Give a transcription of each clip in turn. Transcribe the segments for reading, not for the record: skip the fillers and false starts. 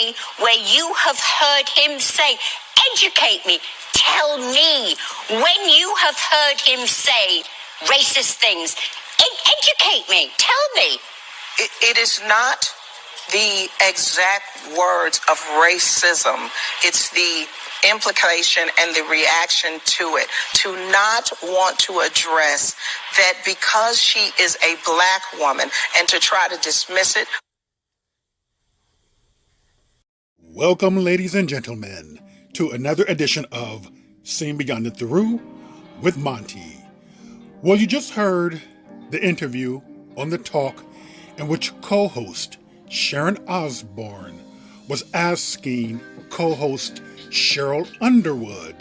me where you have heard him say, educate me, tell me when you have heard him say racist things. Educate me, tell me. It is not the exact words of racism. It's the implication and the reaction to it. To not want to address that because she is a black woman and to try to dismiss it. Welcome, ladies and gentlemen, to another edition of Seen Beyond and Through with Monty. Well, you just heard the interview on The Talk in which co-host Sharon Osbourne was asking co-host Cheryl Underwood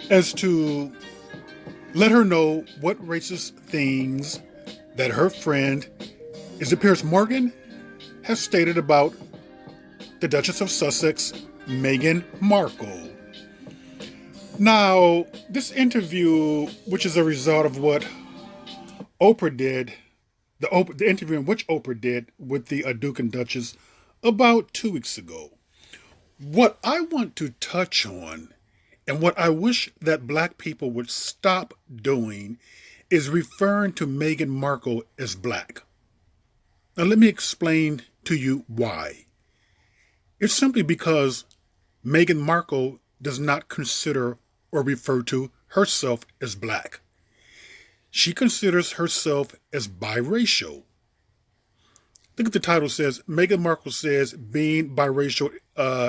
as to let her know what racist things that her friend, is it Piers Morgan, has stated about the Duchess of Sussex, Meghan Markle. Now, this interview, which is a result of what Oprah did, the interview in which Oprah did with the Duke and Duchess about 2 weeks ago. What I want to touch on, and what I wish that black people would stop doing, is referring to Meghan Markle as black. Now let me explain to you why. It's simply because Meghan Markle does not consider or refer to herself as black. She considers herself as biracial. Look at the title. Says, Meghan Markle says being biracial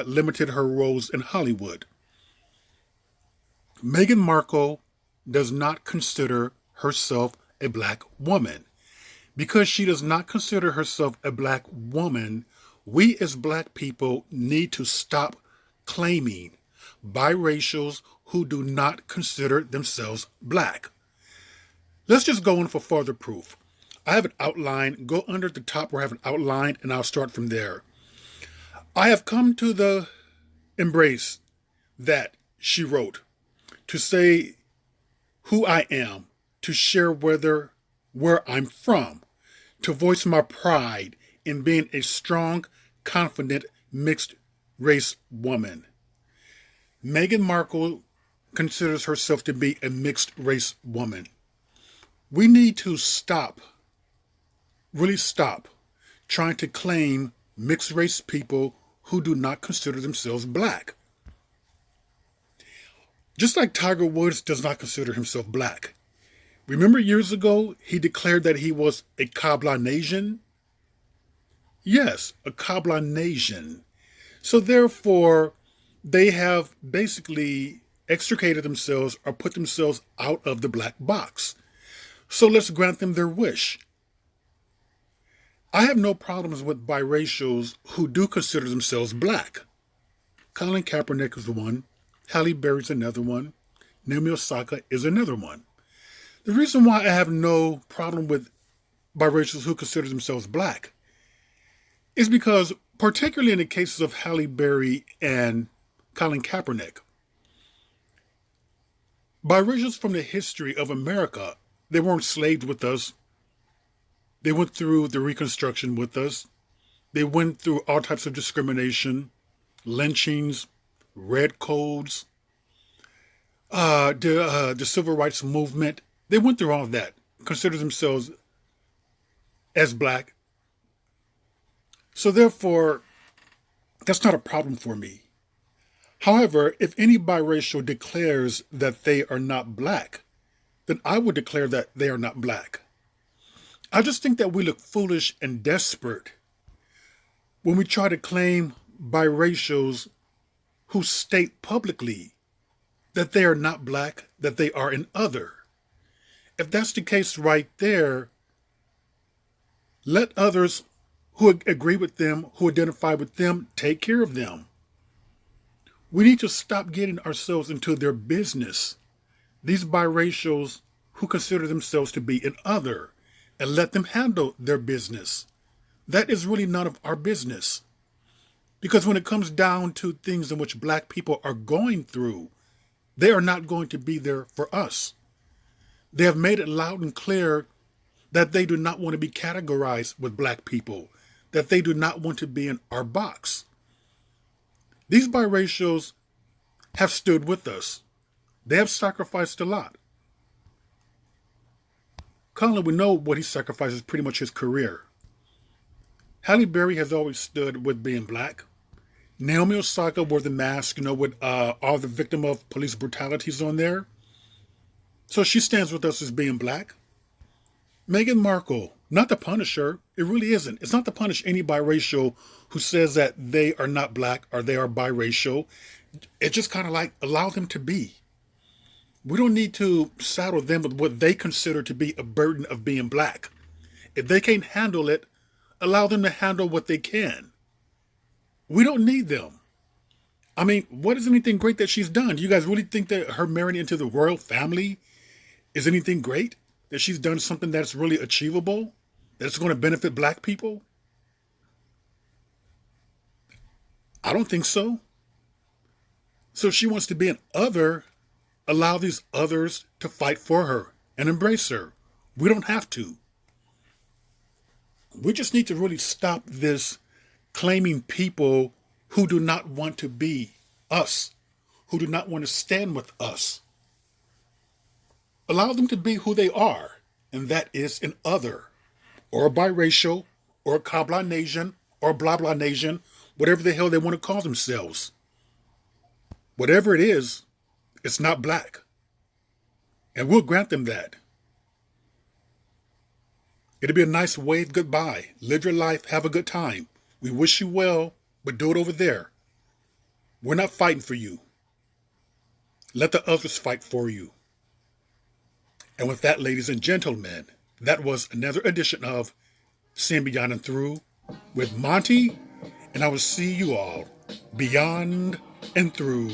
limited her roles in Hollywood. Meghan Markle does not consider herself a black woman. Because she does not consider herself a black woman, we as black people need to stop claiming biracials who do not consider themselves black. Let's just go in for further proof. I have an outline. Go under the top where I have an outline, and I'll start from there. I have come to the embrace that she wrote to say who I am, to share where I'm from, to voice my pride in being a strong, confident, mixed race woman. Meghan Markle considers herself to be a mixed race woman. We need to really stop trying to claim mixed race people who do not consider themselves black. Just like Tiger Woods does not consider himself black. Remember years ago, he declared that he was a Cablanasian? Yes, a Cablanasian. So therefore, they have basically extricated themselves or put themselves out of the black box. So let's grant them their wish. I have no problems with biracials who do consider themselves black. Colin Kaepernick is one. Halle Berry's another one. Naomi Osaka is another one. The reason why I have no problem with biracials who consider themselves black is because, particularly in the cases of Halle Berry and Colin Kaepernick, biracials from the history of America, they weren't enslaved with us. They went through the Reconstruction with us. They went through all types of discrimination, lynchings, red codes, the civil rights movement. They went through all of that, consider themselves as black. So therefore, that's not a problem for me. However, if any biracial declares that they are not black, then I would declare that they are not black. I just think that we look foolish and desperate when we try to claim biracials who state publicly that they are not black, that they are an other. If that's the case right there, let others who agree with them, who identify with them, take care of them. We need to stop getting ourselves into their business. These biracials who consider themselves to be an other, and let them handle their business. That is really none of our business. Because when it comes down to things in which black people are going through, they are not going to be there for us. They have made it loud and clear that they do not want to be categorized with black people, that they do not want to be in our box. These biracials have stood with us. They have sacrificed a lot. Colin, we know what he sacrifices pretty much his career. Halle Berry has always stood with being black. Naomi Osaka wore the mask, with all the victim of police brutalities on there. So she stands with us as being black. Meghan Markle, not to punish her. It really isn't. It's not to punish any biracial who says that they are not black or they are biracial. It's just kind of like allow them to be. We don't need to saddle them with what they consider to be a burden of being black. If they can't handle it, allow them to handle what they can. We don't need them. I mean, what is anything great that she's done? Do you guys really think that her marrying into the royal family is anything great? That she's done something that's really achievable? That's going to benefit black people? I don't think so. So if she wants to be an other, allow these others to fight for her and embrace her. We don't have to. We just need to really stop this claiming people who do not want to be us, who do not want to stand with us. Allow them to be who they are, and that is an other, or a biracial, or a Kabla-Nation, or blah blah nation, whatever the hell they want to call themselves. Whatever it is, it's not black. And we'll grant them that. It'll be a nice wave goodbye. Live your life, have a good time. We wish you well, but do it over there. We're not fighting for you. Let the others fight for you. And with that, ladies and gentlemen, that was another edition of Seeing Beyond and Through with Monty, and I will see you all beyond and through.